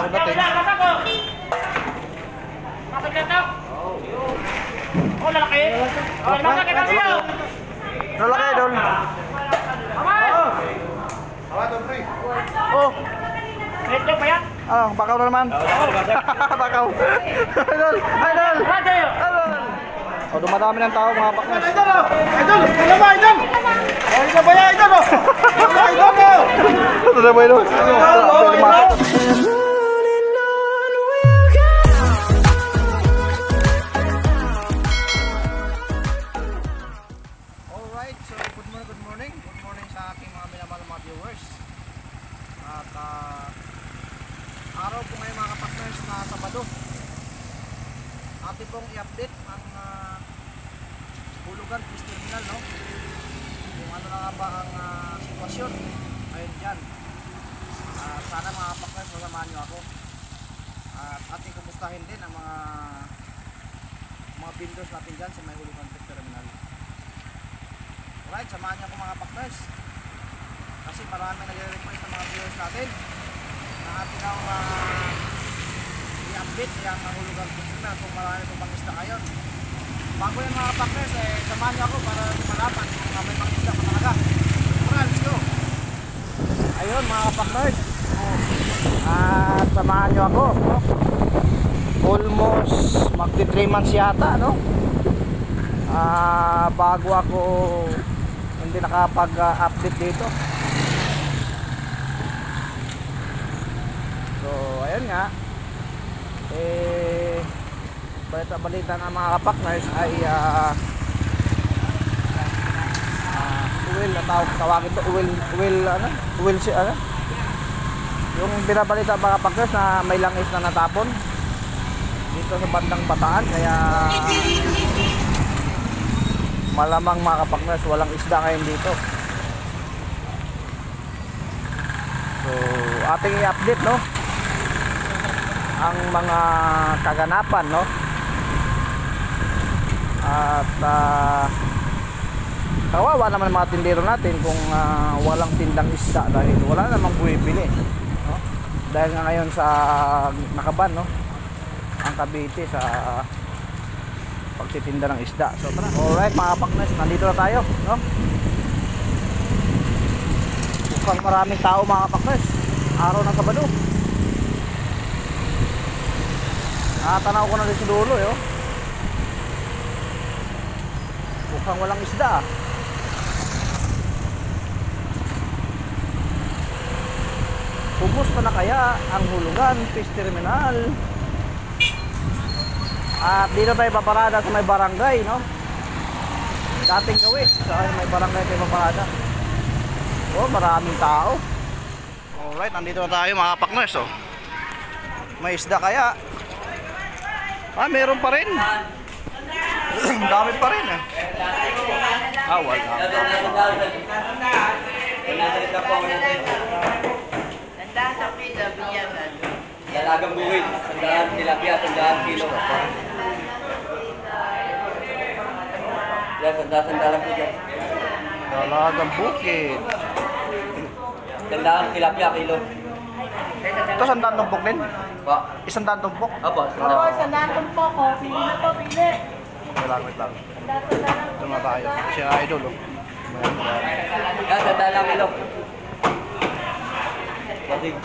ako dating. Oh, lalaki. Oh, lalaki na siya. Lalaki, idol. Oh. Ito pa yan? Ah, bakaw na naman. Bakaw. Idol, idol. Idol. Oh, dumadami ng tao mga paknes. Idol, oh. Idol, ano ba, idol? Oh, ito ba yan, idol, oh? Idol, oh. Ito na ba, idol? Alright, so good morning. Good morning sa aking mga minamahal mga viewers. At araw po ngayon mga kapakners na Sabado. Atin pong i-update ang hulugan Fish Terminal, no? Kung ano na nga ba ang sitwasyon ngayon dyan. Sana mga kapakners masamahan nyo ako. At ating kumustahin din ang mga vendors natin dyan sa may hulugan Fish Terminal. Alright, samahan niyo ako mga pakners. Kasi maraming nagre-request ng mga viewers natin na atin ang i-update yung hulugan Fish Terminal kung marami itong pangisda ngayon. Bago yung mga pakners, samahan niyo ako para malaman kung may pangisda pa talaga. Alright, let's go! Ayun mga pakners, at samahan niyo ako, no? Almost magti 3 months yata, no? Bago ako hindi nakapag-update dito. So ayun nga, balita ng mga kapakners ay tawagin to uwil si ano, yung binabalita mga kapakners na may langis na natapon dito sa bandang Bataan, kaya malamang mga kapakners walang isda ngayon dito. So ating i-update, no, ang mga kaganapan, no, at kawawa naman mga tindero natin kung walang tindang isda dahil wala namang bumibili, no? Dahil nga ngayon sa nakaban, no, ang Cavite sa pagtitinda ng isda. So tara. Alright mga paknes, nandito na tayo, no? Mukhang maraming tao mga paknes, araw ng Sabado. Nakatanaw ko na rin sa dulo, eh, oh. Mukhang walang isda. Kumusta na kaya ang hulugan Fish Terminal? At dito tayo paparada sa may barangay, no? Dating gawin sa may barangay tayo paparada. Oh, maraming tao. Alright, nandito na tayo mga pakners, oh. May isda kaya? Meron pa rin. Dami pa rin, eh. Wala. Tanda sa pila, biyagan. Dalagang buwid, sandaan tilapia, sandaan kilo. Yan, sandaan po dyan. Dalagang bukid. Sandaan tilapia, kilo. Ito sandaan tumpok din? Pa? Isang daan tumpok? Apo, Oo, sandaan. sandatong po ko. Pili na po, pili. Wait lang. Ito na tayo. Si Idol, oh. Yan, sandaan lang kilo. Pating.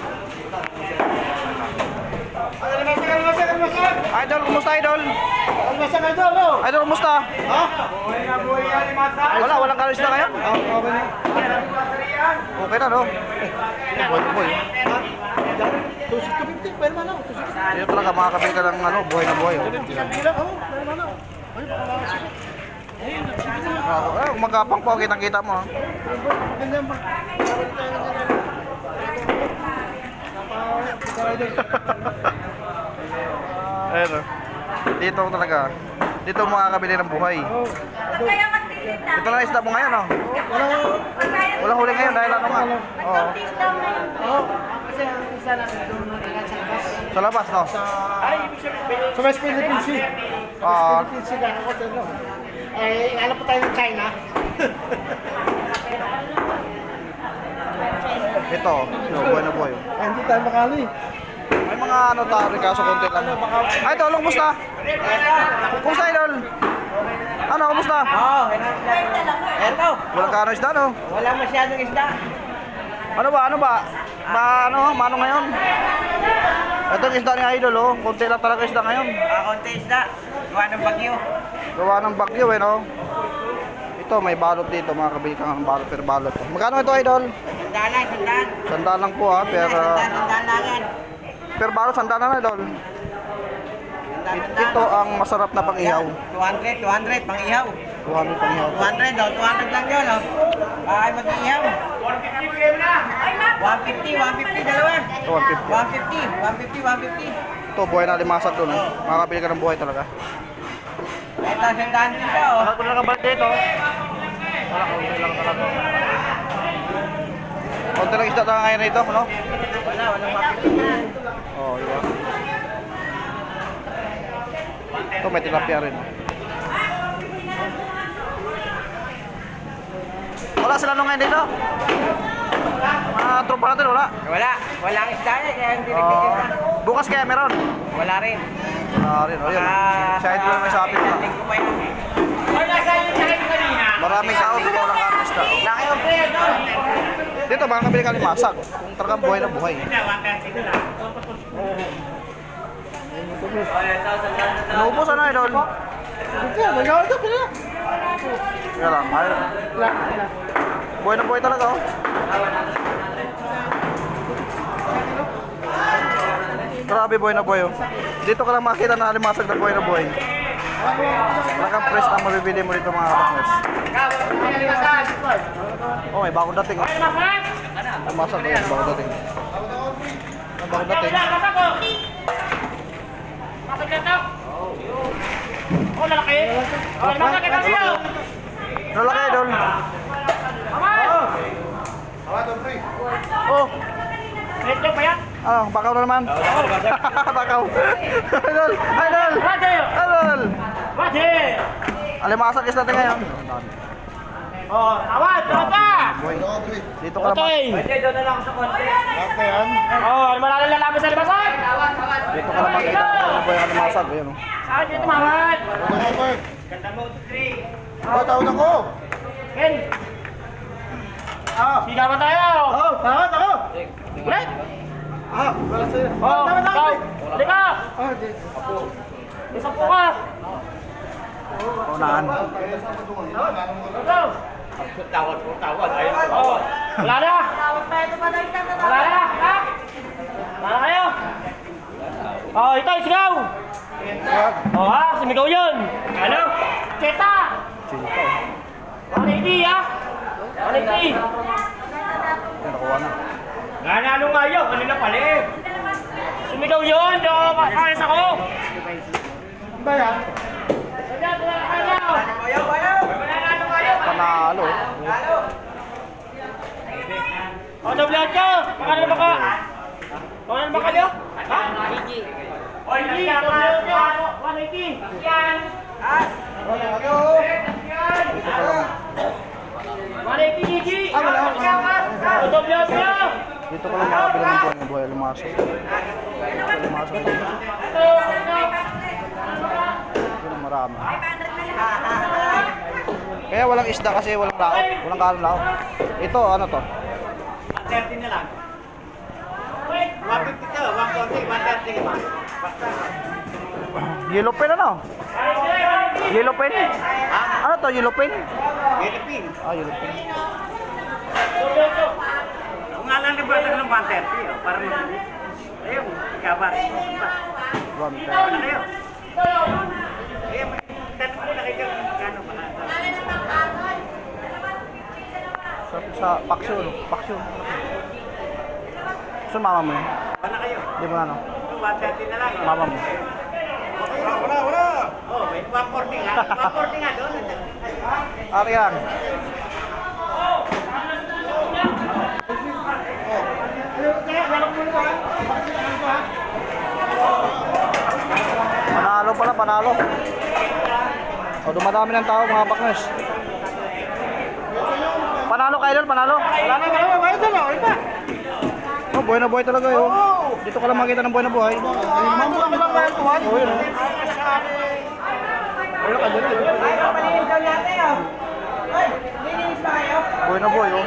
Idol, kumusta Idol? Idol, kumusta? Ha? Buhay na buhay yan, mata. Walang kalis na ngayon? Okay na. Okay na, no? Buhay na buhay. 250, pwede man ako. Dito talaga makakabili ka ng buhay na buhay, oh. Bilang, oh, pwede man ako. Magkapang po, kitang-kita mo, ha? Ganyan ba? Ayun, oh. Dito talaga. Dito makakabili ng buhay. Ito na isda mo ngayon, oh. Walang huli ngayon dahil ano nga. Oo. Kasi ang isa lang doon sa labas. Sa labas, no? Sa West Philippine Sea. Philippine Sea na hotel, no? Alam po tayo ng China. Ito, buhay na buhay. Hindi tayo makali. mga ano tao kaso konti lang. Ay, Idol, kumusta? Kumusta, Idol? Ano, kumusta? Oo, eto. Walang kano isda, no? Wala masyadong isda. Ano ba? Mano ngayon? Ito yung isda ni Idol, oh. Konti lang talaga isda ngayon. Konti isda. Gawa ng bagyo. Gawa ng bagyo, eh, no? Ito, may balot dito, mga kabili ka ng balot per balot. Magkano ito, Idol? Sandaan lang, sandaan. Sandaan lang po, ha? Sandaan lang yan. Per balot, sandaan na, Idol. Ito ang masarap na pang-ihaw. 200, pang-ihaw. 200 pang-ihaw. 200 daw, 200 lang yun, oh. Ay, mag-ihaw. 150 dalawa. Ito, 150. 150. Ito, buhay na limasag doon. Makakabili ka ng buhay talaga. Ito, sandaan dito, oh. Kung nakabalik dito, wala, konti lang talaga. Konti lang isda talaga ngayon rito, no? Walang mapipili. Oo, di ba? Ito, may tilapia rin. Wala sila nung ngayon dito? Mga tropa natin, wala? Walang isda yan, kaya hindi Oo. nagtitinda. Bukas kaya meron? Wala rin. Wala rin, o yun. Si Idol may sabi ko. Linggo pa yan. Maraming tao dito walang karnista. Laki yung pre, no? Dito, makakabili ka limasag. Kung talagang buhay na buhay. Naubos ano, Idol? Kaya lang, ayaw. Buhay na buhay talaga, oh. Grabe, buhay na buhay, oh. Dito ka lang makita na limasag na buhay na buhay. Talagang fresh na mabibili mo dito, mga partners. Oh, may bagong dating, oh. Limasag, oh, bagong dating. May bagong dating. Oh, lalaki. Oh, lalaki na siya. Lalaki, Idol. Oh, Ito pa yan. ah, bakaw na naman. Bakaw. Idol, Idol. Idol. Wadi. Alimasag is natin ngayon. Oh, awad, pa. Boy, dito ka lang. Okay. Oh, malalang lalaban sa libasan. Dito ka lang makita ng buhay ang alimasag. Ayan, oh. Saan dito, mawad? Oh, tawag ako. Ken. Sigaw pa tayo. Oh, tawag ako. Ulit. Wala sa'yo. Oh, ikaw. Halika. Isa po ka. Unahan. Go. Oh, wala na. Wala na. Ha? Wala kayo. Oh, ito, sigaw. Oh, ha? Sumigaw yun. Ano? Cheta. 180, ha? 180. Nakuha na. Nanalo nga yun. Kanina pala eh. Sumigaw yun. Di ako kakayas ako. Ba yan? Panalo. O, doblahan ka! Pakano ba ka? Pakano ba ka niyo? Ha? O, hindi! Doblahan ka! 180! Yan! Dito ka lang. 180, Gigi! O, doblahan ka! Dito ka lang makabili ng buhay ang alimasag. Alimasag dito. Yun ang marami. Kaya walang isda kasi walang laot. Walang kalong laot. Ito, ano to? 130 na lang. 150 to, 140, 130 ka ba? Yellow pen ano? Yellow pen? Ano to, yellow pen? Philippine. Ah, yellow pen. Kung nga lang nabasag ng 130, para mabilis. Ayun, ikabar. One pen. Ano kayo? Ayun, tanong ko na kayo gano'n ba? Sa paksyon. Paksyon. So, mama mo yun? Wala kayo? Di mo na, no? 130 na lang. Mama mo. Wala. Oh, may 140 nga. 140 nga doon. Ari yan. Panalo pala, panalo. O, dumadami ng tao, mga partners. Panalo ka, Idol, panalo. Wala na, wala na, wala na, wala na. Oh, buhay na buhay talaga yun. Dito ka lang makita ng buhay na buhay. Ayun, lang buhay na buhay. Oo, yun. Ayun ka dito. Palinis daw natin, oh. Ay, linis pa kayo? Buhay na buhay, oh.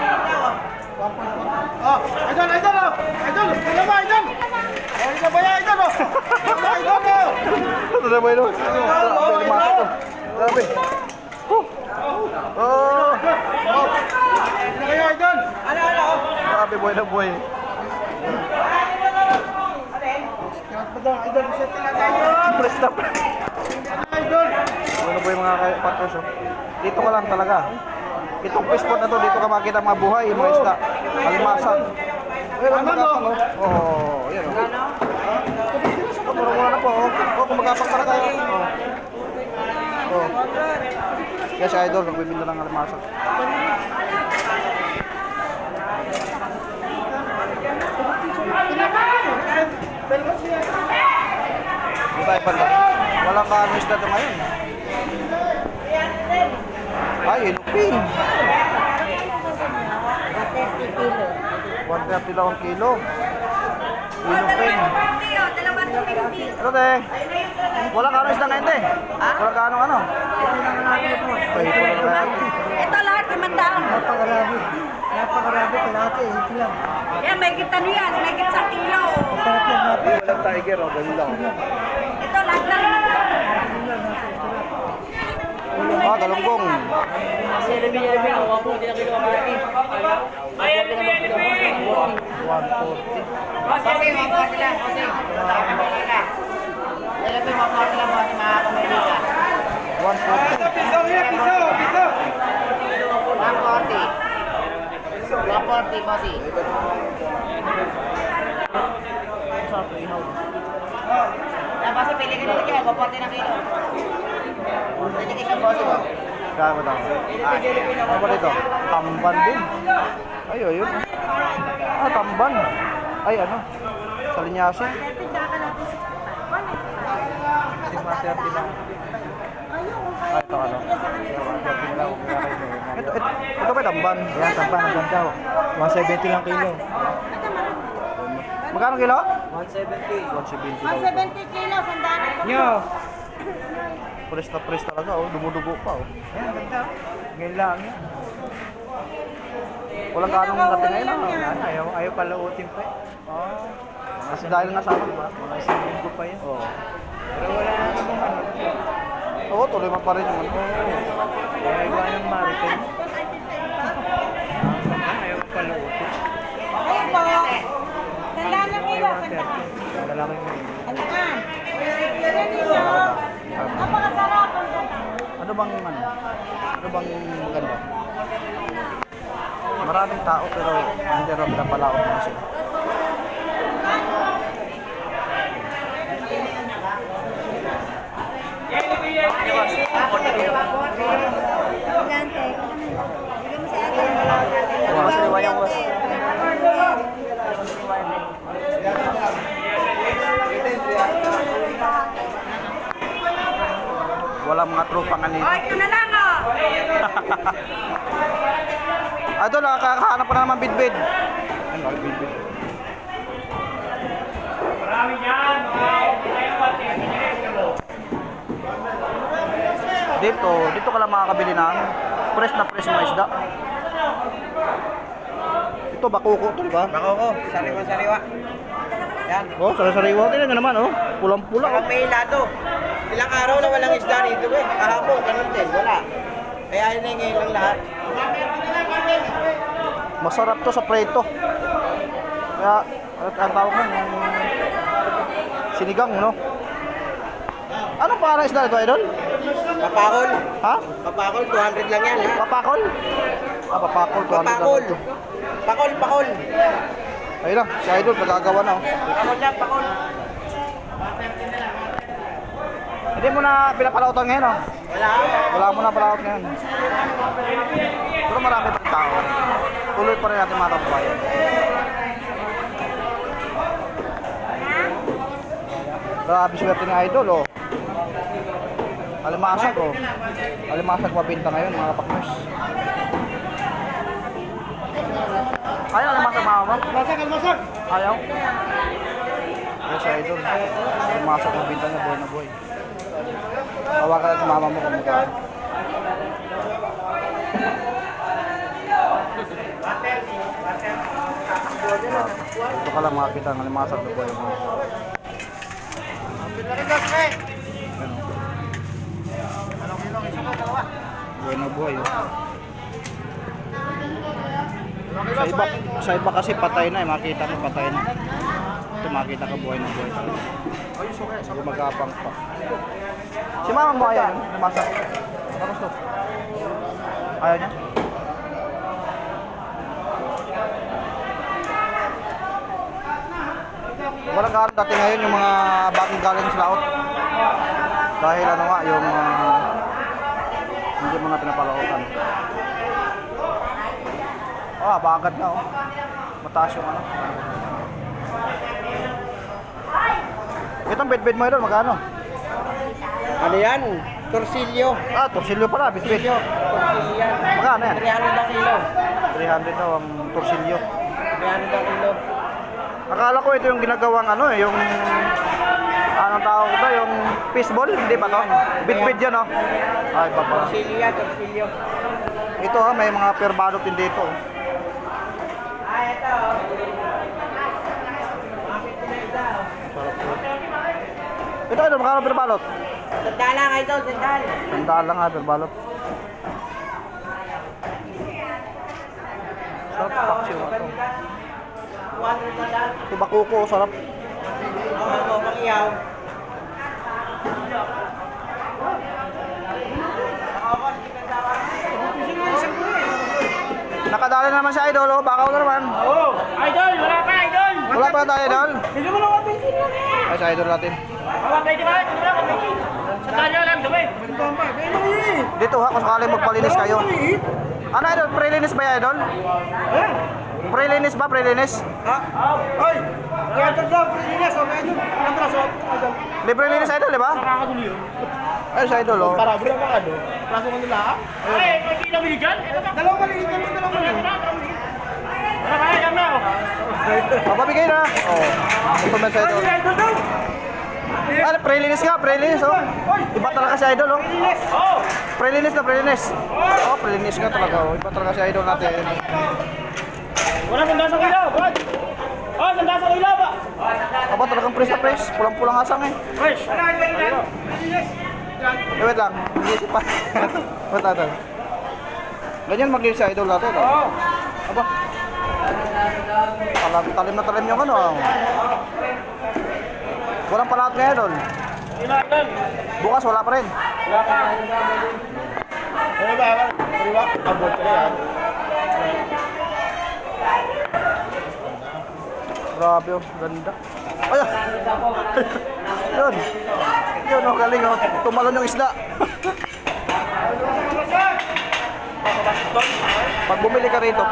Oh, idol, idol, oh. Idol, ano ba, idol? Oh, idol ba yan, idol, oh? Idol, oh. Ito na ba, idol? Grabe, limasok, oh. Grabe. Oh. Ano kayo, idol? Ano? Grabe, buhay na buhay. Idol, set na tayo. Press na, press. Idol. Buhay na buhay mga partners, oh. Dito ka lang talaga. Itong fish pond na to, dito ka makita mga buhay, mga isda, almasan. Ayun, ang magapang, oh. Oh, yan, oh. Mura-mura na po, oh. Oh, kung magapang pala kayo. Oh. Oh. Kaya si Idol, nagbibinda ng almasan. Iba-iba to. Walang kaano isda to ngayon. Ay, ilupin. 130 lang ang kilo. Ilupin. Ano te? Wala ka ano isda ngayon te? Wala ka ano? Ay, wala ka ano. Ito lahat 500. Napakarami kalate, ito lang. Yan, may kita niyan, may kita sa kilo. Walang tiger, oh, ganun lang. Ito lahat na rin. Ah, galunggong. Ay, Elvi! 140. Kaya ba daw? Ano ba dito? Tamban din. Ay, ayun. Ah, tamban. Ay, ano? Salinyasi. Ah, ito ano? Ito ba tamban? Yan, tampan, ang ganda. 170 lang kilo. Magkano kilo? 170. 170 daw. 170 kilo, sandaan. Nyo! Press na press talaga, oh. Dumudugo pa, oh. Yan, ganda. Ngayon lang yan. Walang kanong dating ngayon, ah. Yan, ayaw paluutin pa eh. Ah. Kasi dahil nasama, di ba? Mga isang linggo pa yan. Oo. Pero wala na namang ano. Oo, tuloy man pa rin yung ano. Kaya iba ng maritain. Ayaw paluutin. Ayun po. Sandaan ng kilo, sandaan. Malalaki mo yun. Sandaan. Yan ninyo. Napakasarap ang sandaan. Ano bang ano? Ano bang maganda? Maraming tao pero hindi rin pinapalaot mo sila. Walang mga tropa kanina. Oh, ito na lang, oh. Idol, kakahanap pa na naman bidbid. Ano, bidbid. Marami yan! Dito ka lang makakabili na ano. Fresh na fresh mga isda. Ito, bakuko to, di ba? Bakoko, sariwa-sariwa. Yan. Oh, sari-sariwa. Tingnan nga naman, oh. Pulang-pula, oh. Walang may hilado. Ilang araw na walang isda rito eh. Kahapon, ganun din, wala. Kaya yun na ngayon lang lahat. Masarap to sa preto. Kaya, ang tawag mo, sinigang, no? Anong parang isda ito, idol? Papakol. Ha? Papakol, 200 lang yan ha. Papakol? Ah, papakol. 200 lang Papakol. ito. Pakol. Ayun lang, si idol, nagagawa na, oh. Pakol lang, pakol. Hindi mo na pinapalautan ngayon, oh. Wala. Wala mo na palaut ngayon. Pero marami pa rin tao. Tuloy pa rin natin mga kababayan. Grabe swerte ni Idol, oh. Alimasag, oh. Alimasag mabinta ngayon, mga kapakners. Ayaw alimasag, mama mo? Masag, almasag! Ayaw? Kaya sa idol, pumasok ng binta niya, buhay na buhay. Tawagan natin mama mo kung magkano. Ito ka lang makakita ng limasag na buhay na buhay. Buhay na buhay. Sa iba kasi patay na, makita mo patay na. Ito makita ka buhay na buhay. Gumagapang pa. Si mama mo ayaw, masak. Ano gusto? Ayaw niya? Walang karon dati ngayon yung mga bagong galing sa laot. Dahil ano nga, yung hindi mo na pinapalautan. Oh, bagad na oh. Mataas yung ano. Itong bed mo doon, magkano? Ano yan? Torsilyo. Ah, torsilyo pala, bitbit. Torsilyo yan. Magkano yan? 300 ang kilo. 300 daw ang torsilyo. 300 ang kilo. Akala ko ito yung ginagawang ano eh, yung anong tawag ito, yung fishball, hindi ba to? Bitbit yan oh. Ay, papa. Torsilyo yan, torsilyo. Ito ha, may mga perbalot din dito. Oh. Ito. Ito ito, magkano perbalot? Sandal lang ito, sandal. Sandaan lang ha, perbalot. Sarap paksiw na ito. 200 na lang. Ito bakuko, sarap. Ako, pang-iyaw. Nakadali naman si Idol, oh. Bakaw na naman. Oh, idol, wala pa idol. Wala pa tayo, Idol. Hindi mo lang ako Ay, sa Idol natin. wala pa di ba? Hindi mo lang ako sa kanya lang dumi. Dito ha, kung sakaling magpalinis kayo. Ano, Idol? Pre-linis ba yan, Idol? Pre-linis ba? Pre-linis? Ay! Kaya ito daw, Pilipinas, okay ito. Ang braso, Idol. Libre linis, Idol, di ba? Nakakadulo yun. Ay, sa Idol, oh. Para, bro, mga ano? Braso ko nila, ha? Ay, may kilo biligan? Ito na. Dalawang maliit, dalawang maliit. Wala kaya jam na oh. Papabigay na. Oh. Ito ba sa Idol? Idol daw! Ah, pre-linis nga, pre-linis, oh. Iba talaga si Idol, oh. Oh, Pre-linis na, pre-linis. Oh, pre-linis nga talaga, oh. Iba talaga si Idol natin. wala sanda sa ilaw, bud. Oh, sanda sa ilaw ba? Aba, talagang press na press. Pulang-pulang asang eh. Fresh. Eh, wait lang. Iisip pa. Wait natin. Ganyan mag-linis si Idol natin, oh. Aba. Talim na talim yung ano, oh. Walang palahat ngayon, Idol. Ilagan. Bukas, wala pa rin. Wala pa. Ano ba? Pariwak? Abot ka yan. Grabe, oh. Ganda. Ay, ah. Yun. Yun, oh. Galing, oh. Tumalon yung isda. Pag bumili ka rito,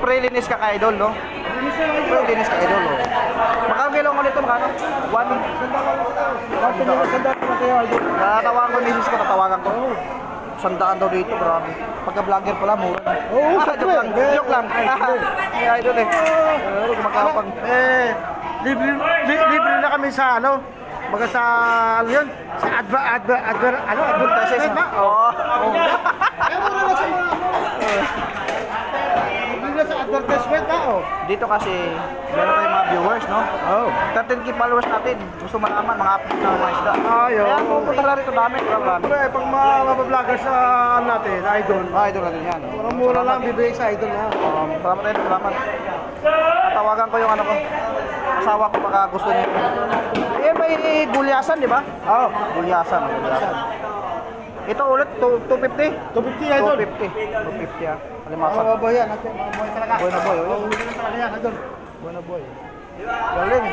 pre-linis ka ka, Idol, no? Pre-linis ka, Idol, oh. Magkano kilo ulit ito, magkano? 1? Tatawagan ko yung misis ko, tatawagan ko. Sandaan daw dito, grabe. Pagka-vlogger pala, mura. Oo, joke lang. Joke lang. Ay, Idol, eh. Kumakapag. Libre na kami sa ano? Baga sa ano yun? Sa advertisement ba? Oo. Libre sa advertisement ba? Oh. Dito kasi, meron tayong mga viewers, no? Oh. 13k followers natin. Gusto malaman, mga update na mga isda. Ayaw. Kaya pupunta lang rito dami, marami. Pre, pag mabablogger sa ano natin, idol. Idol natin yan. Mura lang bibigay sa idol na. Salamat tayo, salamat. Tatawagan ko yung ano ko. Asawa ko baka gusto niyo. Eh, may gulyasan, di ba? Oo. Gulyasan. Ito ulit, 250? 250 idol. 250 ah. Alimasan. Mga boy yan. Mga boy talaga. Boy na boy, oh. Mga boy talaga yan, idol. Boy na boy. Galing.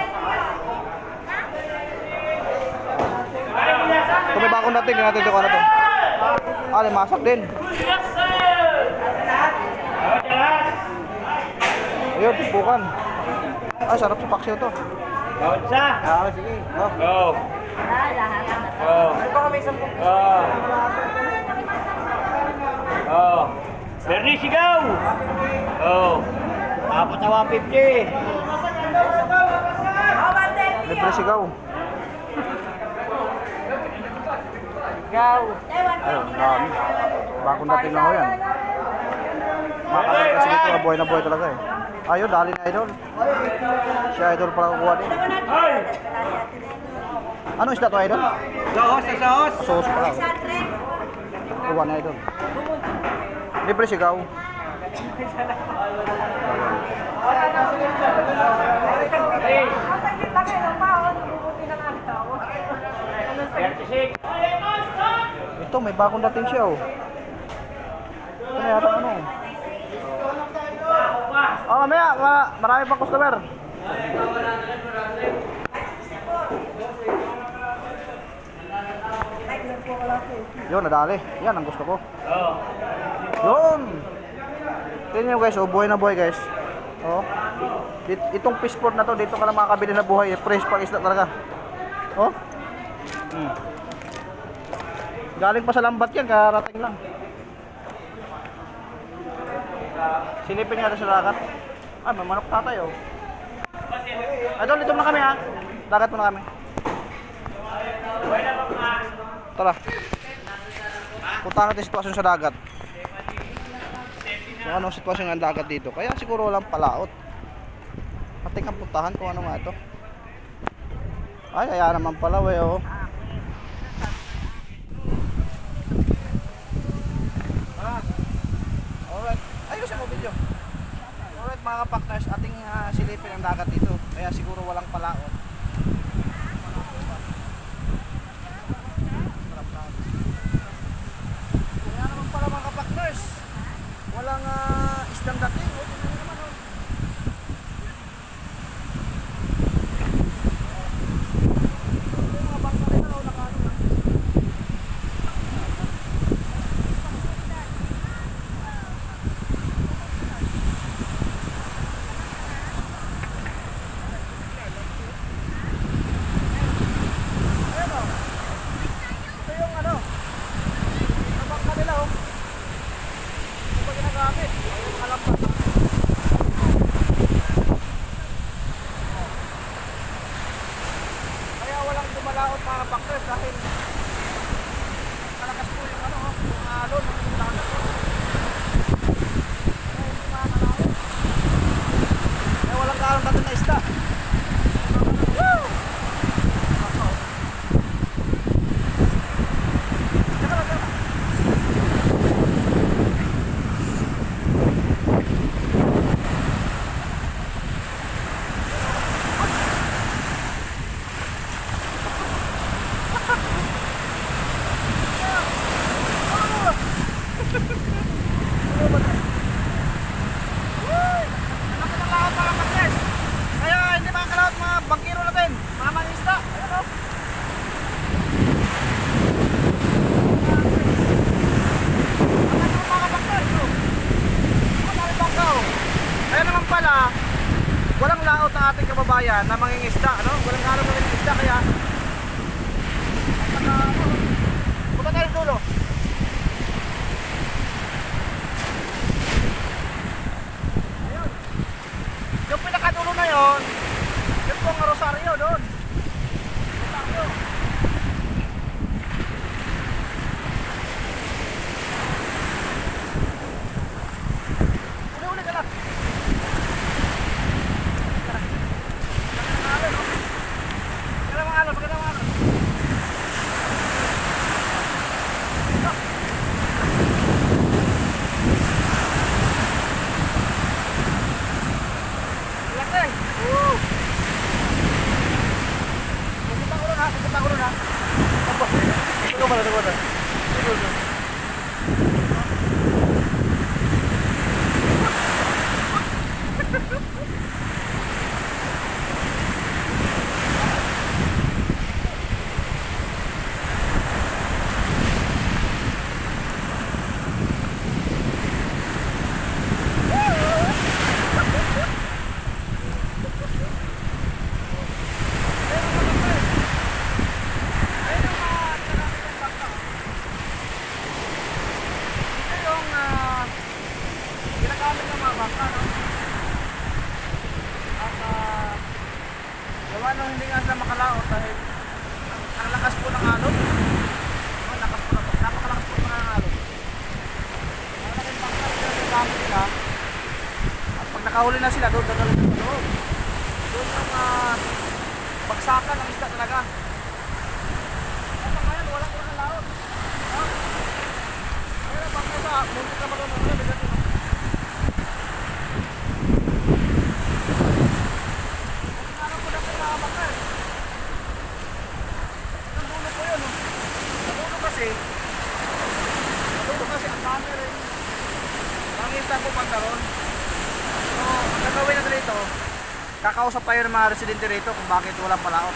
Ito may bakong dating, natin ito kung ano to. Ah, limasak din. Yes, sir. Ayun, bukan. Ah, sarap sa paksiw to. Bawat sa. Ah, sige. Oh. Go. Oh. Oh. Oh. Bernie, sigaw. Oh. Apat na 150. Libre sigaw. Sigaw. Ayun, dami. Bagong dating lang ho yan. Makakabit kasi dito na buhay talaga eh. Ayun, dali na idol. Si idol pala kukuha din. Ano isda to idol? Sahos na sahos. Sauce pala. Kuha na idol. Libre sigaw. Ito, may bagong dating siya oh. Ito na yata ano. Oh, mamaya, marami pang customer. Yun, nadali. Yan ang gusto ko. Yun. Tingnan nyo guys, oh, buhay na buhay guys. Oh. Itong fish port na to, dito ka na makakabili na buhay. Fresh pang isda talaga. Oh. Galing pa sa lambat yan, karating lang. Silipin nga sa dagat. Ah, may manok tatay oh. Idol, dito na kami ha. Dagat muna kami. Tara. Punta natin sitwasyon sa dagat. So anong sitwasyon ng dagat dito? Kaya siguro walang palaot. Ating ang puntahan kung ano nga ito. Ay, kaya naman pala we oh. Alright. Ayusin mo video. Alright mga kapakners, ating silipin ang dagat dito. Kaya siguro walang palaot. Kaya naman pala mga kapakners, walang isdang dating. O, tingnan nyo naman o. Yung mga bangka nila o, nakano na. Malaot mga kapakres dahil malakas po yung ano, yung alon, yung dagat po. Kaya hindi makakalaot. Kaya walang karoon natin na isda. Woo! Teka lang, teka lang. Bangkiro natin, mga mangisda. Ayan o. Ayan o mga bangka ito. Mga bangka o. Kaya naman pala, walang laot ng ating kababayan na mangingisda. Ano? Walang araw na mangingisda kaya punta tayo dulo. Ayun. Yung pinakadulo na yun, yun po ang Rosario doon. Rosario. Uli-uli ka lang. Maganda mga alon, maganda mga alon. Laki. Woo! Pupunta ko rin ha. Ito pala, ito pala. nakahuli na sila, doon dadalhin sa loob. Doon yung bagsakan ng isda talaga. Kapag ngayon, walang laot. Kaya pag nasa, muntik na marunong na, bigat yun. Ano ko na kayo nakabakal? Ang dulo ko yun. Ang dulo kasi ang dami rin. Ang isda ko pantalon. So, ang gagawin natin dito, kakausap tayo ng mga residente rito kung bakit walang palaot.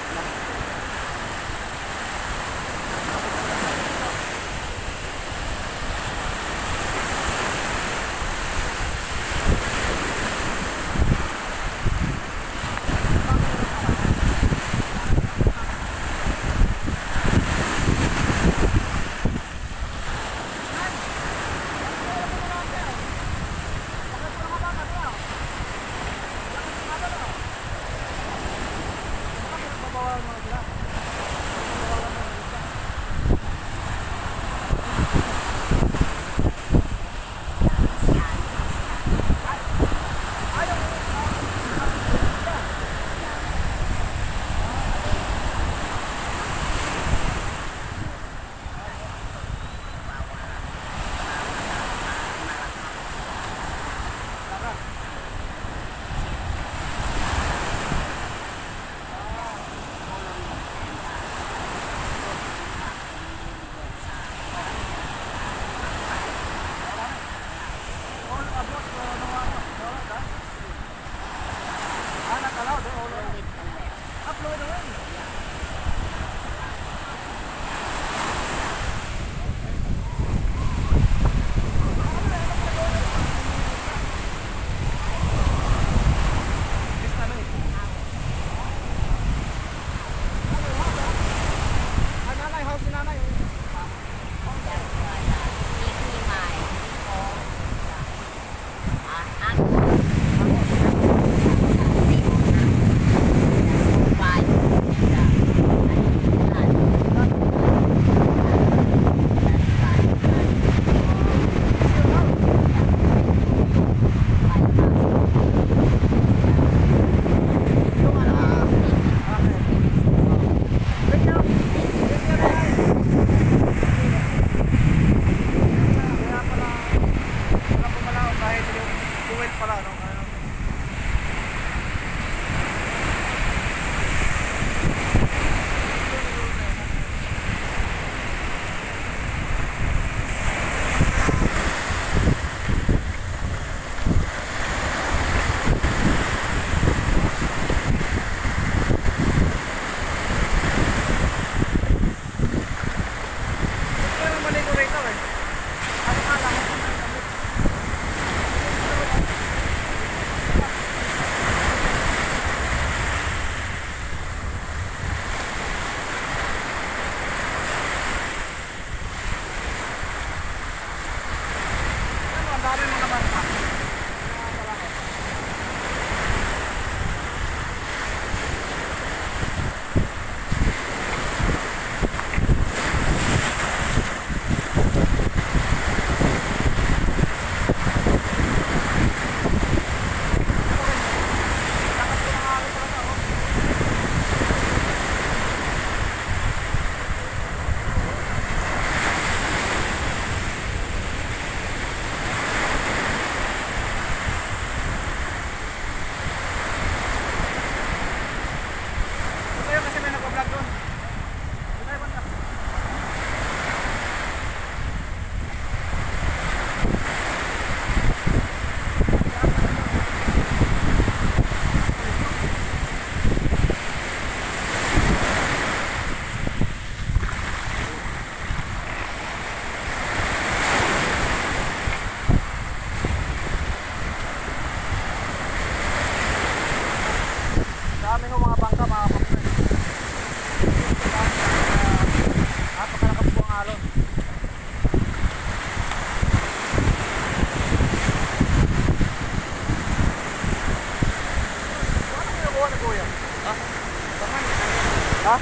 Ha?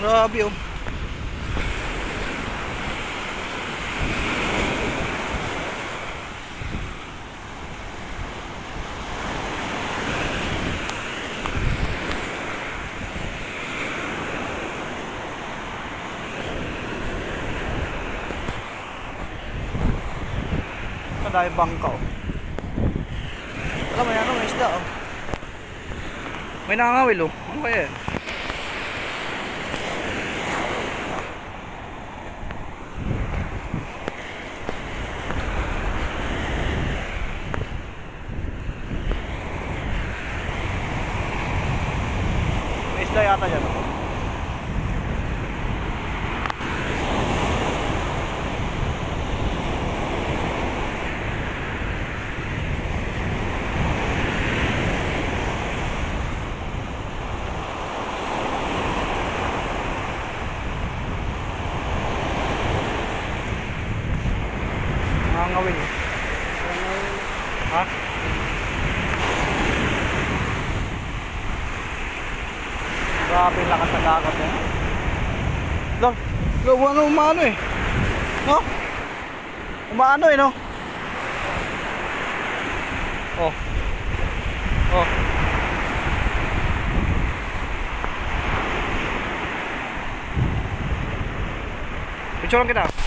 Grabe oh. tayo bangka oh. Alam mo yan, may isda oh. May nangangawil oh. Ano kaya yan? May isda yata dyan oh. Nangangawil. Ha? Grabe yung lakas ng dagat yan. Lang, gawa umaano eh. No? Umaano eh no? Oh. Oh. Picture lang kita.